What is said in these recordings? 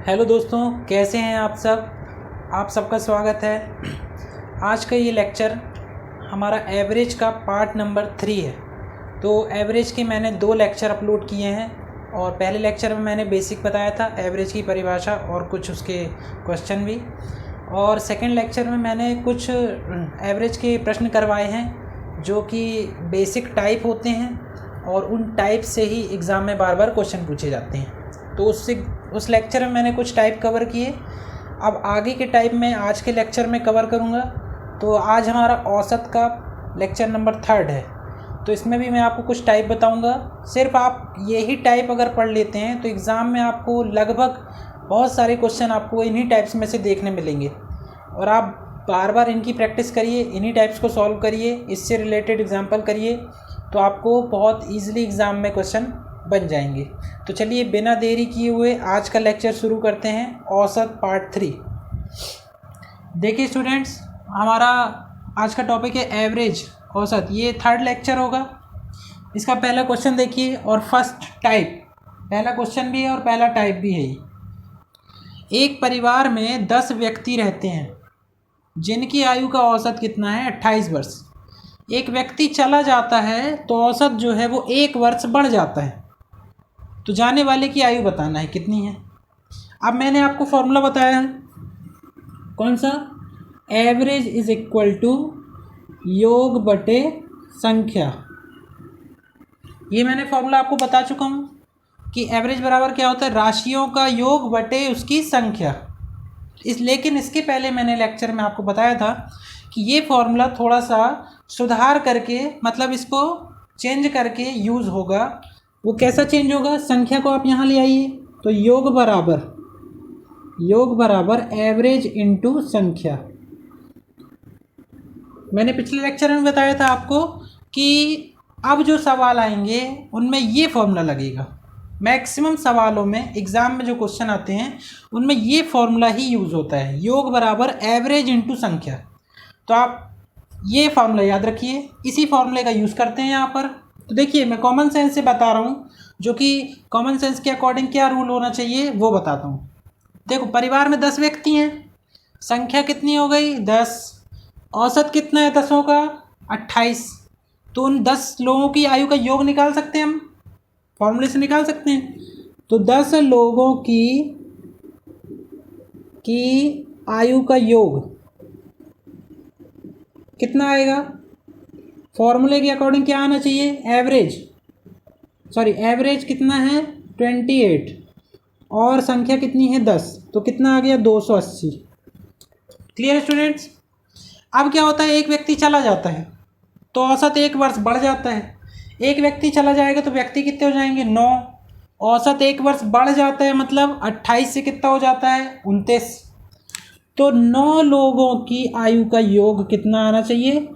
Hello दोस्तों, कैसे हैं आप सब। आप सबका स्वागत है। आज का ये लेक्चर हमारा एवरेज का पार्ट नंबर 3 है। तो एवरेज के मैंने 2 लेक्चर अपलोड किए हैं और पहले लेक्चर में मैंने बेसिक बताया था एवरेज की परिभाषा और कुछ उसके क्वेश्चन भी, और सेकंड लेक्चर में मैंने कुछ एवरेज के प्रश्न करवाए हैं जो कि बेसिक टाइप होते हैं और उन टाइप से ही एग्ज़ाम में बार बार क्वेश्चन पूछे जाते हैं। तो उस लेक्चर में मैंने कुछ टाइप कवर किए। अब आगे के टाइप में आज के लेक्चर में कवर करूँगा। तो आज हमारा औसत का लेक्चर नंबर 3 है। तो इसमें भी मैं आपको कुछ टाइप बताऊँगा। सिर्फ आप यही टाइप अगर पढ़ लेते हैं तो एग्ज़ाम में आपको लगभग बहुत सारे क्वेश्चन आपको इन्हीं टाइप्स में से देखने मिलेंगे, और आप बार बार इनकी प्रैक्टिस करिए, इन्हीं टाइप्स को सॉल्व करिए, इससे रिलेटेड एग्जाम्पल करिए, तो आपको बहुत ईजिली एग्ज़ाम में क्वेश्चन बन जाएंगे। तो चलिए बिना देरी किए हुए आज का लेक्चर शुरू करते हैं, औसत पार्ट 3। देखिए स्टूडेंट्स, हमारा आज का टॉपिक है एवरेज, औसत। ये 3rd लेक्चर होगा। इसका पहला क्वेश्चन देखिए और फर्स्ट टाइप, पहला क्वेश्चन भी है और पहला टाइप भी है। एक परिवार में 10 व्यक्ति रहते हैं जिनकी आयु का औसत कितना है? 28 वर्ष। एक व्यक्ति चला जाता है तो औसत जो है वो 1 वर्ष बढ़ जाता है। तो जाने वाले की आयु बताना है कितनी है। अब मैंने आपको फॉर्मूला बताया है, कौन सा? एवरेज इज इक्वल टू योग बटे संख्या। ये मैंने फॉर्मूला आपको बता चुका हूँ कि एवरेज बराबर क्या होता है? राशियों का योग बटे उसकी संख्या। लेकिन इसके पहले मैंने लेक्चर में आपको बताया था कि ये फॉर्मूला थोड़ा सा सुधार करके, मतलब इसको चेंज करके यूज़ होगा। वो कैसा चेंज होगा? संख्या को आप यहाँ ले आइए, तो योग बराबर एवरेज इनटू संख्या। मैंने पिछले लेक्चर में बताया था आपको कि अब जो सवाल आएंगे उनमें ये फॉर्मूला लगेगा। मैक्सिमम सवालों में एग्ज़ाम में जो क्वेश्चन आते हैं उनमें ये फॉर्मूला ही यूज़ होता है, योग बराबर एवरेज इनटू संख्या। तो आप ये फार्मूला याद रखिए, इसी फार्मूले का यूज़ करते हैं यहाँ पर। तो देखिए, मैं कॉमन सेंस से बता रहा हूँ, जो कि कॉमन सेंस के अकॉर्डिंग क्या रूल होना चाहिए वो बताता हूँ। देखो, परिवार में 10 व्यक्ति हैं, संख्या कितनी हो गई? 10। औसत कितना है 10 का? 28। तो उन 10 लोगों की आयु का योग निकाल सकते हैं, हम फॉर्मूले से निकाल सकते हैं। तो 10 लोगों की आयु का योग कितना आएगा? फॉर्मूले के अकॉर्डिंग क्या आना चाहिए? एवरेज कितना है? 28 और संख्या कितनी है? 10। तो कितना आ गया? 280। Clear students? अब क्या होता है, एक व्यक्ति चला जाता है तो औसत 1 वर्ष बढ़ जाता है। एक व्यक्ति चला जाएगा तो व्यक्ति कितने हो जाएंगे? 9। औसत 1 वर्ष बढ़ जाता है, मतलब 28 से कितना हो जाता है? 29। तो 9 लोगों की आयु का योग कितना आना चाहिए?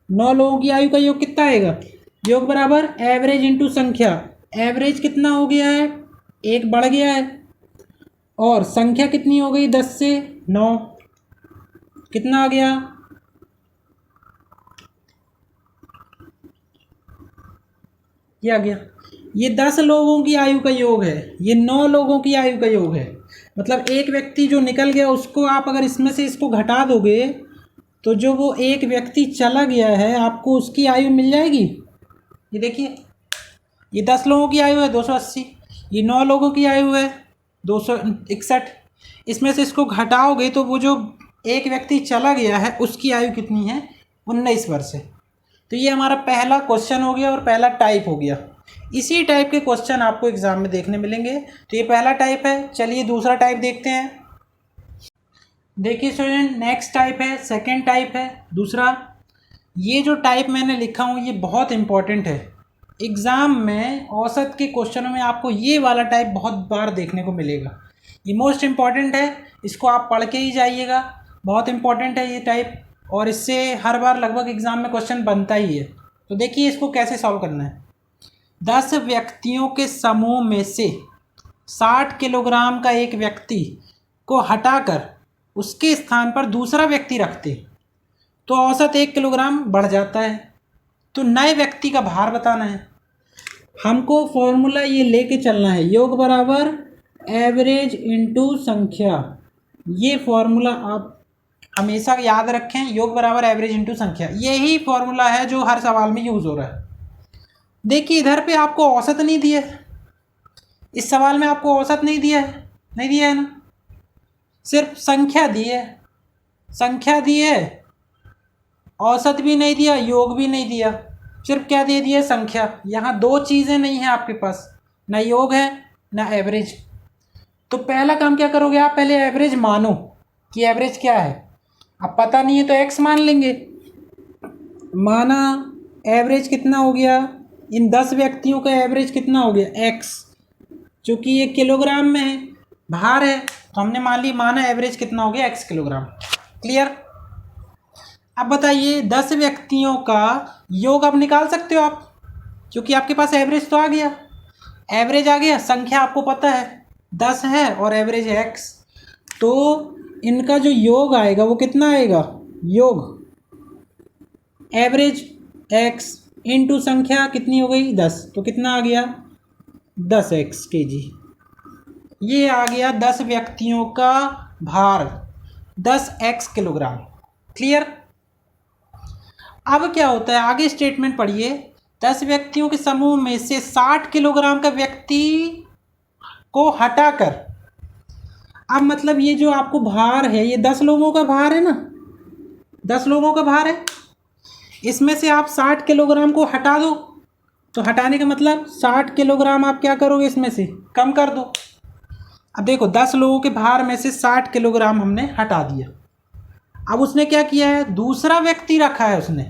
9 लोगों की आयु का योग कितना आएगा? योग बराबर एवरेज इंटू संख्या। एवरेज कितना हो गया है? 1 बढ़ गया है, और संख्या कितनी हो गई? 10 से 9, कितना आ गया? ये आ गया। ये 10 लोगों की आयु का योग है, ये 9 लोगों की आयु का योग है। मतलब एक व्यक्ति जो निकल गया उसको आप अगर इसमें से इसको घटा दोगे तो जो वो एक व्यक्ति चला गया है आपको उसकी आयु मिल जाएगी। ये देखिए, ये 10 लोगों की आयु है 280, ये 9 लोगों की आयु है 261। इसमें से इसको घटाओगे तो वो जो एक व्यक्ति चला गया है उसकी आयु कितनी है? 19 वर्ष है। तो ये हमारा पहला क्वेश्चन हो गया और पहला टाइप हो गया। इसी टाइप के क्वेश्चन आपको एग्जाम में देखने मिलेंगे। तो ये पहला टाइप है। चलिए दूसरा टाइप देखते हैं। देखिए स्टूडेंट, नेक्स्ट टाइप है, सेकंड टाइप है दूसरा। ये जो टाइप मैंने लिखा हूँ ये बहुत इंपॉर्टेंट है। एग्ज़ाम में औसत के क्वेश्चनों में आपको ये वाला टाइप बहुत बार देखने को मिलेगा। ये मोस्ट इम्पॉर्टेंट है, इसको आप पढ़ के ही जाइएगा। बहुत इंपॉर्टेंट है ये टाइप, और इससे हर बार लगभग एग्ज़ाम में क्वेश्चन बनता ही है। तो देखिए इसको कैसे सॉल्व करना है। 10 व्यक्तियों के समूह में से 60 किलोग्राम का एक व्यक्ति को हटाकर उसके स्थान पर दूसरा व्यक्ति रखते तो औसत 1 किलोग्राम बढ़ जाता है। तो नए व्यक्ति का भार बताना है। हमको फॉर्मूला ये लेके चलना है, योग बराबर एवरेज इनटू संख्या, ये फॉर्मूला आप हमेशा याद रखें, योग बराबर एवरेज इनटू संख्या, यही फॉर्मूला है जो हर सवाल में यूज़ हो रहा है। देखिए इधर पे आपको औसत नहीं दिया है, इस सवाल में आपको औसत नहीं दिया है, नहीं दिया है ना, सिर्फ संख्या दी है, संख्या दी है, औसत भी नहीं दिया, योग भी नहीं दिया, सिर्फ क्या दे दिया, संख्या। यहाँ दो चीज़ें नहीं हैं आपके पास, ना योग है ना एवरेज। तो पहला काम क्या करोगे आप, पहले एवरेज मानो कि एवरेज क्या है। अब पता नहीं है तो एक्स मान लेंगे, माना एवरेज कितना हो गया, इन 10 व्यक्तियों का एवरेज कितना हो गया एक्स, चूँकि ये किलोग्राम में है, भार है, तो हमने मान ली, माना एवरेज कितना हो गया एक्स किलोग्राम। क्लियर। अब बताइए 10 व्यक्तियों का योग आप निकाल सकते हो आप, क्योंकि आपके पास एवरेज तो आ गया, एवरेज आ गया, संख्या आपको पता है 10 है और एवरेज है एक्स, तो इनका जो योग आएगा वो कितना आएगा, योग एवरेज एक्स इनटू संख्या कितनी हो गई 10, तो कितना आ गया 10x kg, ये आ गया 10 व्यक्तियों का भार 10x किलोग्राम। क्लियर। अब क्या होता है, आगे स्टेटमेंट पढ़िए, 10 व्यक्तियों के समूह में से 60 किलोग्राम का व्यक्ति को हटाकर, अब मतलब ये जो आपको भार है ये 10 लोगों का भार है ना, 10 लोगों का भार है, इसमें से आप 60 किलोग्राम को हटा दो, तो हटाने का मतलब 60 किलोग्राम आप क्या करोगे, इसमें से कम कर दो। अब देखो 10 लोगों के भार में से 60 किलोग्राम हमने हटा दिया, अब उसने क्या किया है, दूसरा व्यक्ति रखा है उसने,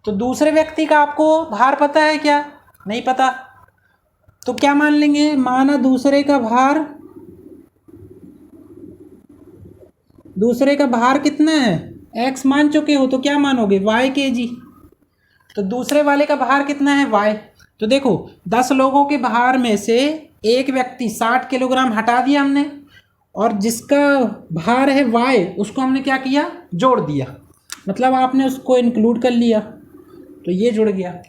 तो दूसरे व्यक्ति का आपको भार पता है क्या, नहीं पता, तो क्या मान लेंगे, माना दूसरे का भार कितना है, x मान चुके हो, तो क्या मानोगे y kg, तो दूसरे वाले का भार कितना है y, तो देखो 10 लोगों के भार में से एक व्यक्ति 60 किलोग्राम हटा दिया हमने, और जिसका भार है y उसको हमने क्या किया, जोड़ दिया, मतलब आपने उसको इंक्लूड कर लिया, तो ये जुड़ गया।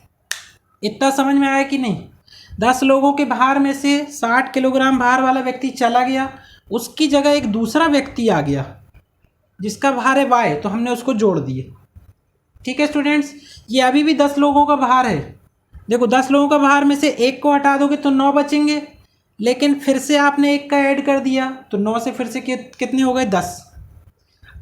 इतना समझ में आया कि नहीं, 10 लोगों के भार में से 60 किलोग्राम भार वाला व्यक्ति चला गया, उसकी जगह एक दूसरा व्यक्ति आ गया जिसका भार है y, तो हमने उसको जोड़ दिए। ठीक है स्टूडेंट्स, ये अभी भी 10 लोगों का भार है, देखो 10 लोगों का भार में से एक को हटा दोगे तो 9 बचेंगे, लेकिन फिर से आपने एक का ऐड कर दिया, तो 9 से फिर से कितने हो गए, 10।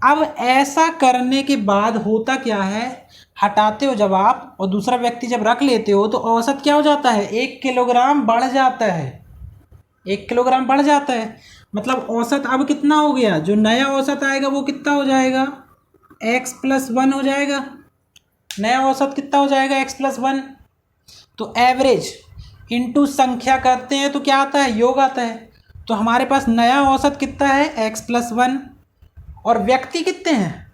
अब ऐसा करने के बाद होता क्या है, हटाते हो जब आप और दूसरा व्यक्ति जब रख लेते हो, तो औसत क्या हो जाता है, 1 किलोग्राम बढ़ जाता है, 1 किलोग्राम बढ़ जाता है, मतलब औसत अब कितना हो गया, जो नया औसत आएगा वो कितना हो जाएगा, x+1 हो जाएगा, नया औसत कितना हो जाएगा, x+1। तो एवरेज इनटू संख्या करते हैं तो क्या आता है, योग आता है, तो हमारे पास नया औसत कितना है, x+1, और व्यक्ति कितने हैं,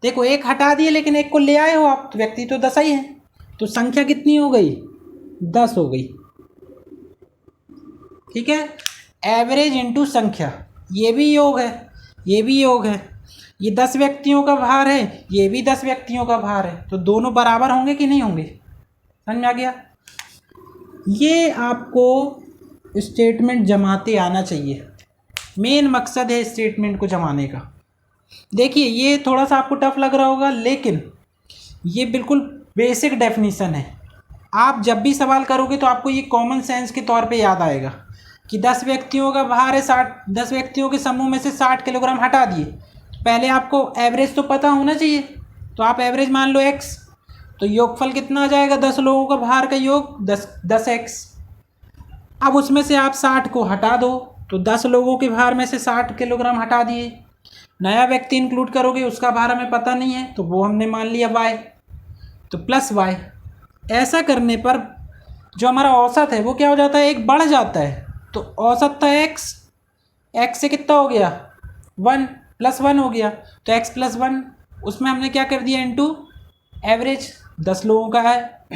देखो एक हटा दिए लेकिन एक को ले आए हो आप, तो व्यक्ति तो 10 ही है, तो संख्या कितनी हो गई, 10 हो गई। ठीक है, एवरेज इनटू संख्या, ये भी योग है, ये भी योग है, ये 10 व्यक्तियों का भार है, ये भी 10 व्यक्तियों का भार है, तो दोनों बराबर होंगे कि नहीं होंगे, समझ में आ गया। ये आपको स्टेटमेंट जमाते आना चाहिए, मेन मकसद है स्टेटमेंट को जमाने का। देखिए ये थोड़ा सा आपको टफ लग रहा होगा, लेकिन ये बिल्कुल बेसिक डेफिनीशन है, आप जब भी सवाल करोगे तो आपको ये कॉमन सेंस के तौर पे याद आएगा कि 10 व्यक्तियों का भार है 60, 10 व्यक्तियों के समूह में से 60 किलोग्राम हटा दिए, पहले आपको एवरेज तो पता होना चाहिए, तो आप एवरेज मान लो x, तो योगफल कितना आ जाएगा, 10 लोगों का भार का योग 10x। अब उसमें से आप 60 को हटा दो, तो 10 लोगों के भार में से 60 किलोग्राम हटा दिए, नया व्यक्ति इंक्लूड करोगे, उसका भार हमें पता नहीं है, तो वो हमने मान लिया y, तो प्लस y। ऐसा करने पर जो हमारा औसत है वो क्या हो जाता है, एक बढ़ जाता है, तो औसत था x से कितना हो गया 1, +1 हो गया, तो x+1, उसमें हमने क्या कर दिया इनटू एवरेज, 10 लोगों का है,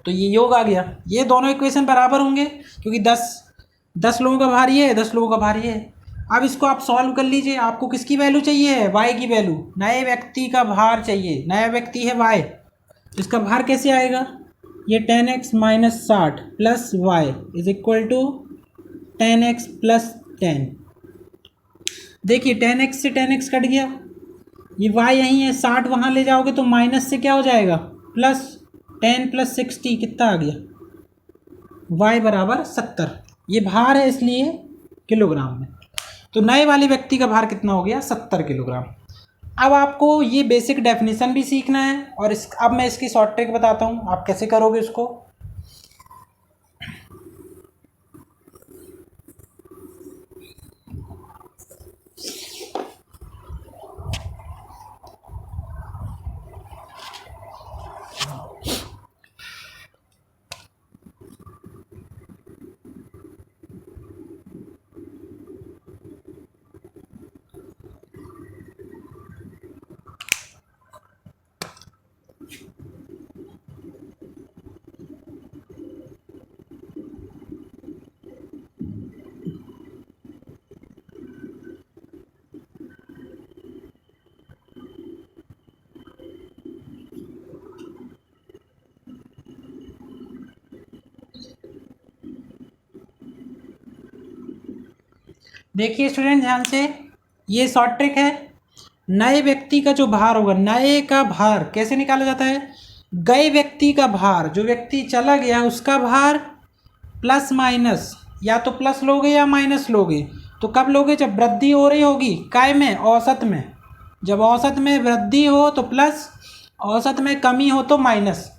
तो ये योग आ गया। ये दोनों इक्वेशन बराबर होंगे क्योंकि 10 लोगों का भार ये है, 10 लोगों का भार ये है। अब इसको आप सॉल्व कर लीजिए, आपको किसकी वैल्यू चाहिए है, y की वैल्यू, नए व्यक्ति का भार चाहिए, नया व्यक्ति है y, इसका भार कैसे आएगा, ये 10x - 60 + y = 10x + 10। देखिए 10x से 10x कट गया, ये y यहीं है, 60 वहाँ ले जाओगे तो माइनस से क्या हो जाएगा, प्लस 10 + 60 कितना आ गया, y बराबर 70। ये भार है इसलिए किलोग्राम में। तो नए वाले व्यक्ति का भार कितना हो गया, 70 किलोग्राम। अब आपको ये बेसिक डेफिनेशन भी सीखना है और अब मैं इसकी शॉर्ट ट्रिक बताता हूँ आप कैसे करोगे इसको। देखिए स्टूडेंट ध्यान से, ये शॉर्ट ट्रिक है। नए व्यक्ति का जो भार होगा, नए का भार कैसे निकाला जाता है, गए व्यक्ति का भार, जो व्यक्ति चला गया उसका भार प्लस माइनस, या तो प्लस लोगे या माइनस लोगे। तो कब लोगे, जब वृद्धि हो रही होगी काय में, औसत में। जब औसत में वृद्धि हो तो प्लस, औसत में कमी हो तो माइनस,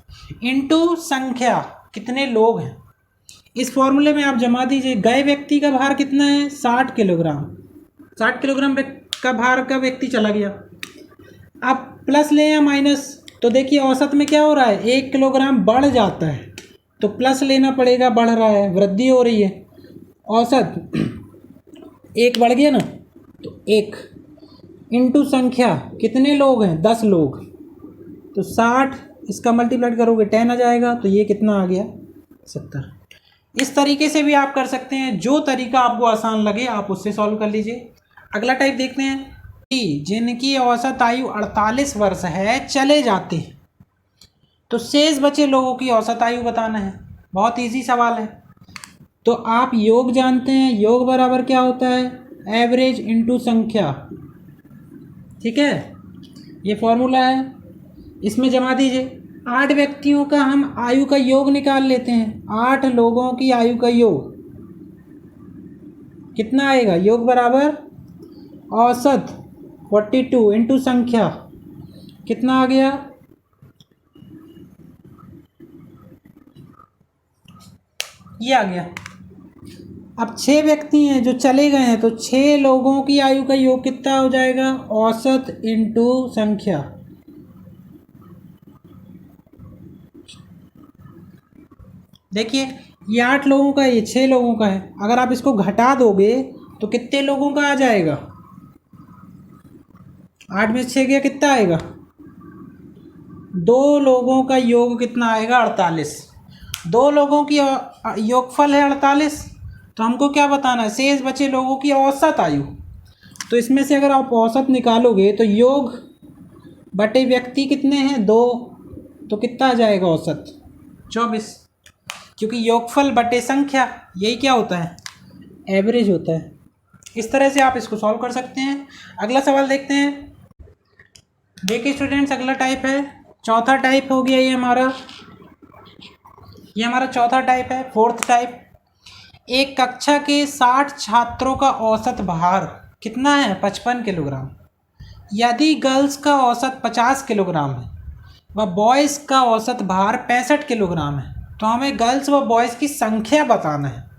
इनटू संख्या कितने लोग हैं। इस फॉर्मूले में आप जमा दीजिए, गए व्यक्ति का भार कितना है, 60 किलोग्राम। 60 किलोग्राम का भार का व्यक्ति चला गया। आप प्लस लें या माइनस, तो देखिए औसत में क्या हो रहा है, 1 किलोग्राम बढ़ जाता है तो प्लस लेना पड़ेगा, बढ़ रहा है, वृद्धि हो रही है। औसत 1 बढ़ गया ना, तो 1 इंटू संख्या कितने लोग हैं, 10 लोग, तो 60, इसका मल्टीप्लाइड करोगे 10 आ जाएगा, तो ये कितना आ गया, 70। इस तरीके से भी आप कर सकते हैं, जो तरीका आपको आसान लगे आप उससे सॉल्व कर लीजिए। अगला टाइप देखते हैं कि जिनकी औसत आयु 48 वर्ष है चले जाते हैं, तो शेष बचे लोगों की औसत आयु बताना है। बहुत इजी सवाल है। तो आप योग जानते हैं, योग बराबर क्या होता है, एवरेज इंटू संख्या, ठीक है, ये फॉर्मूला है, इसमें जमा दीजिए। 8 व्यक्तियों का हम आयु का योग निकाल लेते हैं, 8 लोगों की आयु का योग कितना आएगा, योग बराबर औसत 42 इंटू संख्या कितना आ गया, ये आ गया। अब 6 व्यक्ति हैं जो चले गए हैं, तो 6 लोगों की आयु का योग कितना हो जाएगा, औसत इंटू संख्या। देखिए ये 8 लोगों का, ये 6 लोगों का है, अगर आप इसको घटा दोगे तो कितने लोगों का आ जाएगा, 8 में 6 गया, कितना आएगा, 2 लोगों का योग कितना आएगा, 48। 2 लोगों की योगफल है 48, तो हमको क्या बताना है, शेष बचे लोगों की औसत आयु। तो इसमें से अगर आप औसत निकालोगे तो योग बटे व्यक्ति कितने हैं, 2, तो कितना आ जाएगा औसत, 24, क्योंकि योगफल बटे संख्या यही क्या होता है, एवरेज होता है। इस तरह से आप इसको सॉल्व कर सकते हैं। अगला सवाल देखते हैं। देखिए स्टूडेंट्स, अगला टाइप है, चौथा टाइप हो गया ये हमारा चौथा टाइप है, फोर्थ टाइप। एक कक्षा के 60 छात्रों का औसत भार कितना है, 55 किलोग्राम। यदि गर्ल्स का औसत 50 किलोग्राम है व बॉयज़ का औसत भार 65 किलोग्राम है, तो हमें गर्ल्स व बॉयज़ की संख्या बताना है।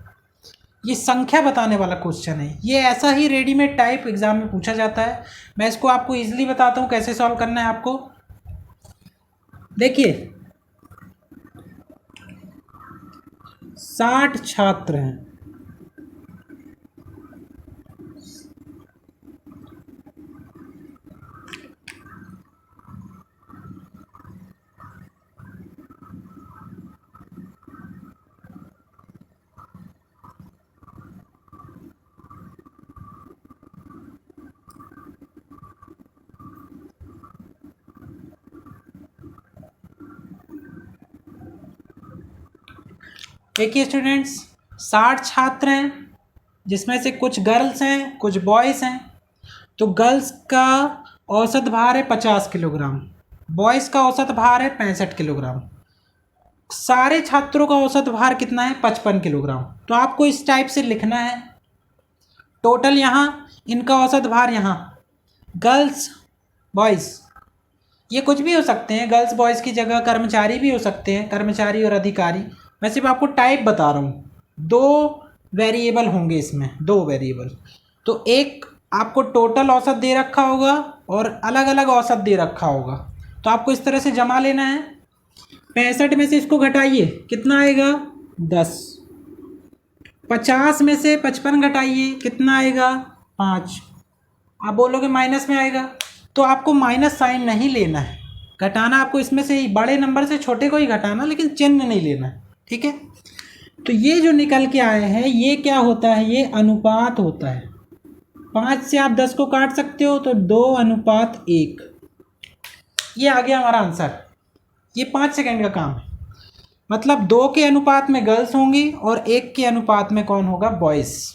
ये संख्या बताने वाला क्वेश्चन है। ये ऐसा ही रेडीमेड टाइप एग्जाम में पूछा जाता है। मैं इसको आपको इजीली बताता हूँ कैसे सॉल्व करना है आपको। देखिए 60 छात्र हैं, देखिए स्टूडेंट्स 60 छात्र हैं, जिसमें से कुछ गर्ल्स हैं कुछ बॉयज़ हैं। तो गर्ल्स का औसत भार है 50 किलोग्राम, बॉयज़ का औसत भार है 65 किलोग्राम, सारे छात्रों का औसत भार कितना है 55 किलोग्राम। तो आपको इस टाइप से लिखना है टोटल, यहाँ इनका औसत भार, यहाँ गर्ल्स बॉयज़, ये कुछ भी हो सकते हैं, गर्ल्स बॉयज़ की जगह कर्मचारी भी हो सकते हैं, कर्मचारी और अधिकारी। मैं सिर्फ आपको टाइप बता रहा हूँ, 2 वेरिएबल होंगे इसमें, 2 वेरिएबल। तो एक आपको टोटल औसत दे रखा होगा और अलग अलग औसत दे रखा होगा, तो आपको इस तरह से जमा लेना है। 65 में से इसको घटाइए, कितना आएगा 10। 50 में से 55 घटाइए, कितना आएगा 5। आप बोलोगे माइनस में आएगा, तो आपको माइनस साइन नहीं लेना है, घटाना आपको इसमें से ही, बड़े नंबर से छोटे को ही घटाना, लेकिन चिन्ह नहीं लेना है, ठीक है। तो ये जो निकल के आए हैं ये क्या होता है, ये अनुपात होता है। 5 से आप 10 को काट सकते हो, तो 2:1। ये आ गया हमारा आंसर। ये 5 सेकंड का काम है, मतलब 2 के अनुपात में गर्ल्स होंगी और 1 के अनुपात में कौन होगा, बॉयज़।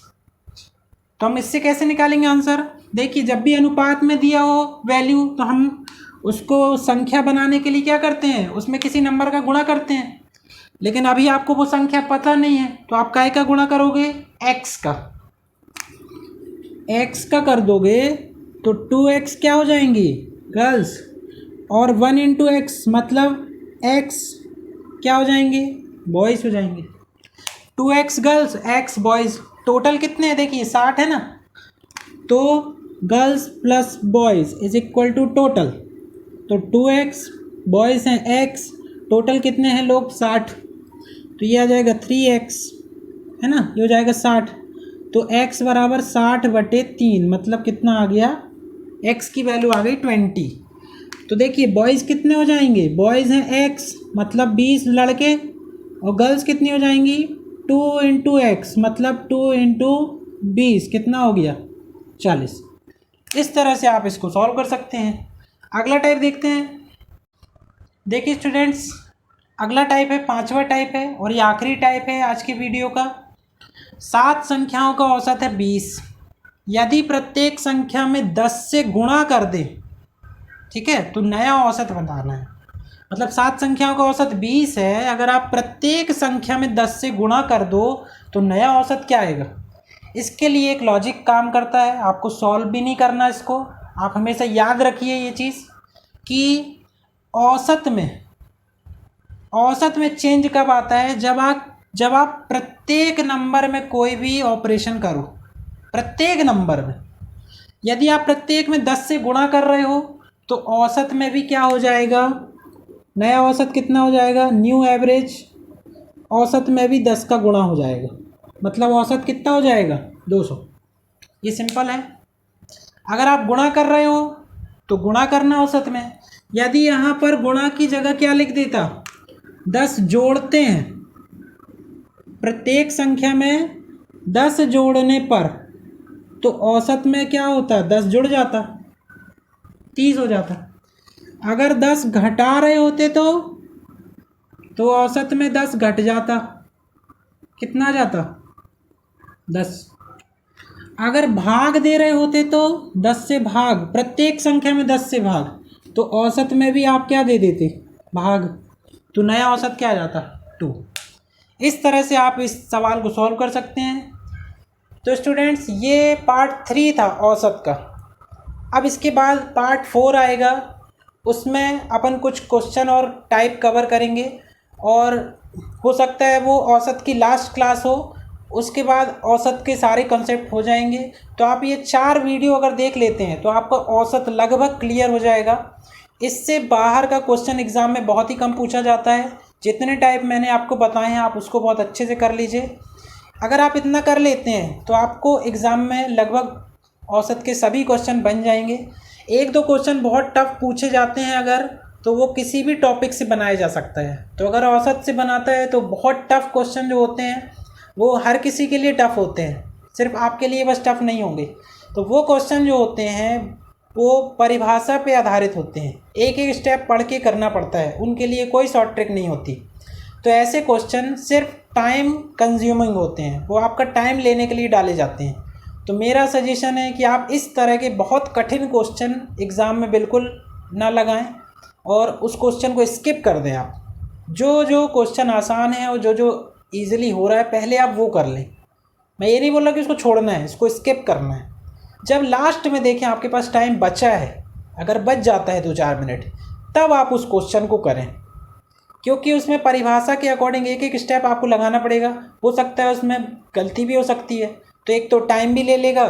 तो हम इससे कैसे निकालेंगे आंसर, देखिए जब भी अनुपात में दिया हो वैल्यू, तो हम उसको संख्या बनाने के लिए क्या करते हैं, उसमें किसी नंबर का गुणा करते हैं। लेकिन अभी आपको वो संख्या पता नहीं है, तो आप काय का गुणा करोगे, x का कर दोगे, तो 2x क्या हो जाएंगी गर्ल्स, और 1 × x मतलब x क्या हो जाएंगे, बॉयज़ हो जाएंगे। 2x girls x boys, total कितने हैं देखिए 60 है ना, तो girls plus boys is equal to total, तो 2x, बॉयज़ हैं x, टोटल कितने हैं लोग 60, तो ये आ जाएगा 3x, है ना, ये हो जाएगा 60। तो x बराबर 60/3, मतलब कितना आ गया, x की वैल्यू आ गई 20। तो देखिए बॉयज़ कितने हो जाएंगे, बॉयज़ हैं x मतलब 20 लड़के, और गर्ल्स कितनी हो जाएंगी 2 × x मतलब 2 × 20 कितना हो गया 40। इस तरह से आप इसको सॉल्व कर सकते हैं। अगला टाइप देखते हैं। देखिए स्टूडेंट्स, अगला टाइप है 5वां टाइप है, और ये आखिरी टाइप है आज की वीडियो का। 7 संख्याओं का औसत है 20, यदि प्रत्येक संख्या में 10 से गुणा कर दे, ठीक है, तो नया औसत बताना है। मतलब 7 संख्याओं का औसत 20 है, अगर आप प्रत्येक संख्या में 10 से गुणा कर दो तो नया औसत क्या आएगा। इसके लिए एक लॉजिक काम करता है, आपको सॉल्व भी नहीं करना इसको, आप हमेशा याद रखिए ये चीज़ कि औसत में चेंज कब आता है, जब आप प्रत्येक नंबर में कोई भी ऑपरेशन करो। प्रत्येक नंबर में यदि आप प्रत्येक में 10 से गुणा कर रहे हो तो औसत में भी क्या हो जाएगा, नया औसत कितना हो जाएगा, न्यू एवरेज औसत में भी 10 का गुणा हो जाएगा, मतलब औसत कितना हो जाएगा 200। ये सिंपल है। अगर आप गुणा कर रहे हो तो गुणा करना औसत में, यदि यहाँ पर गुणा की जगह क्या लिख देता, 10 जोड़ते हैं, प्रत्येक संख्या में 10 जोड़ने पर तो औसत में क्या होता, 10 जुड़ जाता 30 हो जाता। अगर 10 घटा रहे होते तो औसत में 10 घट जाता, कितना जाता 10। अगर भाग दे रहे होते तो 10 से भाग, प्रत्येक संख्या में 10 से भाग, तो औसत में भी आप क्या दे देते, भाग, तो नया औसत क्या आ जाता 2। इस तरह से आप इस सवाल को सॉल्व कर सकते हैं। तो स्टूडेंट्स ये पार्ट 3 था औसत का। अब इसके बाद पार्ट 4 आएगा, उसमें अपन कुछ क्वेश्चन और टाइप कवर करेंगे, और हो सकता है वो औसत की लास्ट क्लास हो, उसके बाद औसत के सारे कंसेप्ट हो जाएंगे। तो आप ये 4 वीडियो अगर देख लेते हैं तो आपका औसत लगभग क्लियर हो जाएगा। इससे बाहर का क्वेश्चन एग्ज़ाम में बहुत ही कम पूछा जाता है। जितने टाइप मैंने आपको बताए हैं आप उसको बहुत अच्छे से कर लीजिए। अगर आप इतना कर लेते हैं तो आपको एग्ज़ाम में लगभग औसत के सभी क्वेश्चन बन जाएंगे। 1-2 क्वेश्चन बहुत टफ पूछे जाते हैं अगर, तो वो किसी भी टॉपिक से बनाया जा सकता है। तो अगर औसत से बनाता है तो बहुत टफ क्वेश्चन जो होते हैं वो हर किसी के लिए टफ़ होते हैं, सिर्फ आपके लिए बस टफ़ नहीं होंगे। तो वो क्वेश्चन जो होते हैं वो परिभाषा पे आधारित होते हैं, एक एक स्टेप पढ़ के करना पड़ता है, उनके लिए कोई शॉर्ट ट्रिक नहीं होती। तो ऐसे क्वेश्चन सिर्फ टाइम कंज्यूमिंग होते हैं, वो आपका टाइम लेने के लिए डाले जाते हैं। तो मेरा सजेशन है कि आप इस तरह के बहुत कठिन क्वेश्चन एग्ज़ाम में बिल्कुल ना लगाएं और उस क्वेश्चन को स्किप कर दें। आप जो जो क्वेश्चन आसान है और जो जो ईजिली हो रहा है पहले आप वो कर लें। मैं ये नहीं बोल रहा कि उसको छोड़ना है, इसको स्किप करना है। जब लास्ट में देखें आपके पास टाइम बचा है, अगर बच जाता है 2-4 मिनट, तब आप उस क्वेश्चन को करें, क्योंकि उसमें परिभाषा के अकॉर्डिंग एक एक स्टेप आपको लगाना पड़ेगा। हो सकता है उसमें गलती भी हो सकती है, तो एक तो टाइम भी ले लेगा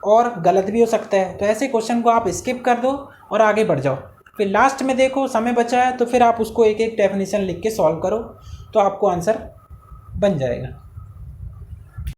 और गलत भी हो सकता है। तो ऐसे क्वेश्चन को आप स्किप कर दो और आगे बढ़ जाओ। फिर लास्ट में देखो समय बचा है तो फिर आप उसको एक एक डेफिनेशन लिख के सॉल्व करो, तो आपको आंसर बन जाएगा।